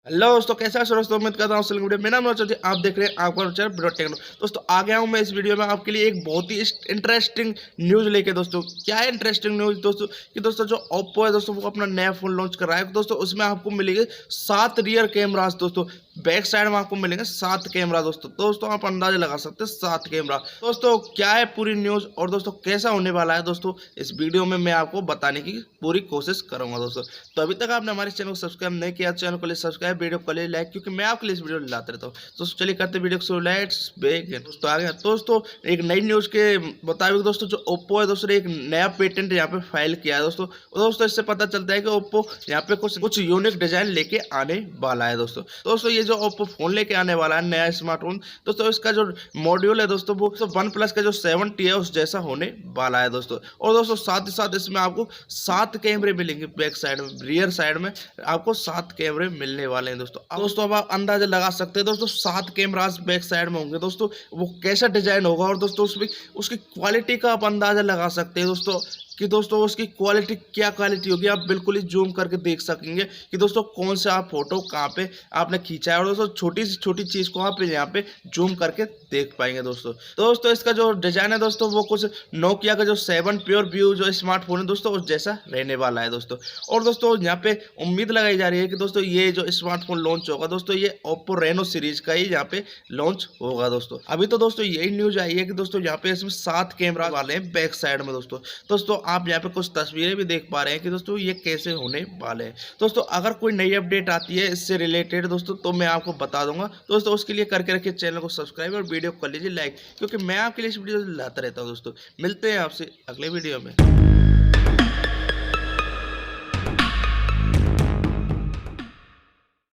Hello दोस्तों, कैसा है दोस्तों। उम्मीद करता हूँ वीडियो मेरा नाम है, आप देख रहे हैं आपका चैनल विनोद टेक्नो। दोस्तों आ गया हूँ मैं इस वीडियो में आपके लिए एक बहुत ही इंटरेस्टिंग न्यूज लेके। दोस्तों क्या है इंटरेस्टिंग न्यूज दोस्तों कि दोस्तों जो ओप्पो है दोस्तों वो अपना नया फोन लॉन्च कर रहा है। दोस्तों उसमें आपको मिलेंगे 7 रियर कैमरास। दोस्तों बैक साइड में आपको मिलेंगे 7 कैमरा। दोस्तों आप अंदाजा लगा सकते हैं 7 कैमरा। दोस्तों क्या है पूरी न्यूज और दोस्तों कैसा होने वाला है दोस्तों, इस वीडियो में मैं आपको बताने की पूरी कोशिश करूंगा। दोस्तों तो अभी तक आपने हमारे चैनल को सब्सक्राइब नहीं किया, चैनल को सब्सक्राइब, वीडियो को लाइक, क्योंकि मैं आपके लिए इस वीडियो लाते रहता हूँ। दोस्तों चलिए करते वीडियो को, लेट्स बिगिन। दोस्तों आ गया दोस्तों एक नई न्यूज के मुताबिक दोस्तों जो ओप्पो है दोस्तों एक नया पेटेंट यहाँ पे फाइल किया है। दोस्तों इससे पता चलता है कि ओप्पो यहाँ पे कुछ यूनिक डिजाइन लेके आने वाला है। दोस्तों ये जो ओप्पो फोन लेके आने वाला है नया स्मार्टफोन, दोस्तों इसका जो मॉड्यूल है दोस्तों वो वन प्लस का जो 7T है उस जैसा होने वाला है। दोस्तों और दोस्तों साथ ही साथ इसमें आपको 7 कैमरे मिलेंगे बैक साइड में, रियर साइड में आपको 7 कैमरे मिलने वाले हैं। दोस्तों अब आप अंदाजा लगा सकते हैं दोस्तों 7 कैमरास बैक साइड में होंगे। दोस्तों वो कैसा डिजाइन होगा और दोस्तों उसमें उसकी क्वालिटी का आप अंदाजा लगा सकते हैं दोस्तों कि दोस्तों उसकी क्वालिटी क्या क्वालिटी होगी। आप बिल्कुल ही जूम करके देख सकेंगे कि दोस्तों कौन सा आप फोटो कहाँ पे आपने खींचा है और दोस्तों छोटी से छोटी चीज को आप यहाँ पे जूम करके देख पाएंगे। दोस्तों इसका जो डिजाइन है दोस्तों वो कुछ नोकिया का जो 7 प्योर व्यू जो स्मार्टफोन है दोस्तों उस जैसा रहने वाला है। और दोस्तों यहाँ पे उम्मीद लगाई जा रही है कि दोस्तों ये जो स्मार्टफोन लॉन्च होगा दोस्तों ये ओप्पो रेनो सीरीज का ही यहाँ पे लॉन्च होगा। दोस्तों अभी तो दोस्तों यही न्यूज आई है कि दोस्तों यहाँ पे इसमें 7 कैमरा वाले हैं बैक साइड में। दोस्तों आप यहाँ पे कुछ तस्वीरें भी देख पा रहे हैं कि दोस्तों ये कैसे होने वाले हैं। दोस्तों अगर कोई नई अपडेट आती है इससे रिलेटेड दोस्तों तो मैं आपको बता दूंगा। दोस्तों उसके लिए करके रखिए चैनल को सब्सक्राइब और वीडियो को कर लीजिए लाइक, क्योंकि मैं आपके लिए इस वीडियो लाता रहता हूँ। दोस्तों मिलते हैं आपसे अगले वीडियो में।